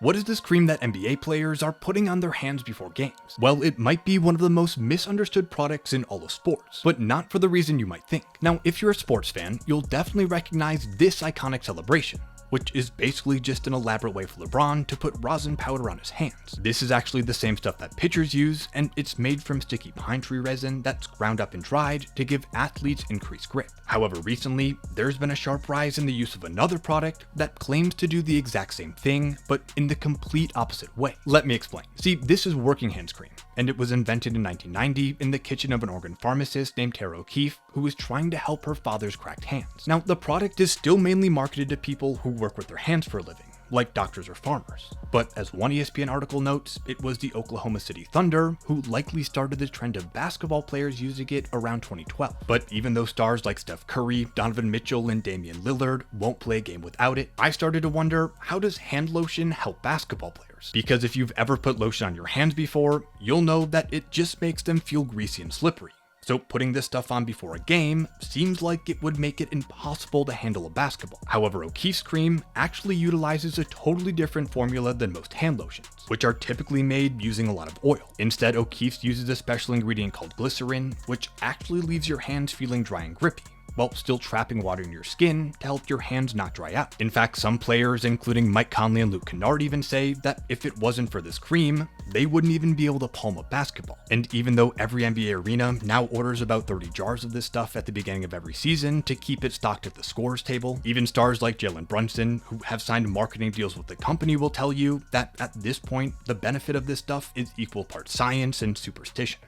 What is this cream that NBA players are putting on their hands before games? Well, it might be one of the most misunderstood products in all of sports, but not for the reason you might think. Now, if you're a sports fan, you'll definitely recognize this iconic celebration, which is basically just an elaborate way for LeBron to put rosin powder on his hands. This is actually the same stuff that pitchers use, and it's made from sticky pine tree resin that's ground up and dried to give athletes increased grip. However, recently, there's been a sharp rise in the use of another product that claims to do the exact same thing, but in the complete opposite way. Let me explain. See, this is Working Hands cream, and it was invented in 1990 in the kitchen of an Oregon pharmacist named Tara O'Keefe, who was trying to help her father's cracked hands. Now, the product is still mainly marketed to people who work with their hands for a living, like doctors or farmers. But as one ESPN article notes, it was the Oklahoma City Thunder who likely started the trend of basketball players using it around 2012. But even though stars like Steph Curry, Donovan Mitchell, and Damian Lillard won't play a game without it, I started to wonder, how does hand lotion help basketball players? Because if you've ever put lotion on your hands before, you'll know that it just makes them feel greasy and slippery. So putting this stuff on before a game seems like it would make it impossible to handle a basketball. However, O'Keefe's cream actually utilizes a totally different formula than most hand lotions, which are typically made using a lot of oil. Instead, O'Keefe's uses a special ingredient called glycerin, which actually leaves your hands feeling dry and grippy, while still trapping water in your skin to help your hands not dry out. In fact, some players, including Mike Conley and Luke Kennard, even say that if it wasn't for this cream, they wouldn't even be able to palm a basketball. And even though every NBA arena now orders about 30 jars of this stuff at the beginning of every season to keep it stocked at the scorers table, even stars like Jalen Brunson, who have signed marketing deals with the company, will tell you that at this point, the benefit of this stuff is equal parts science and superstition.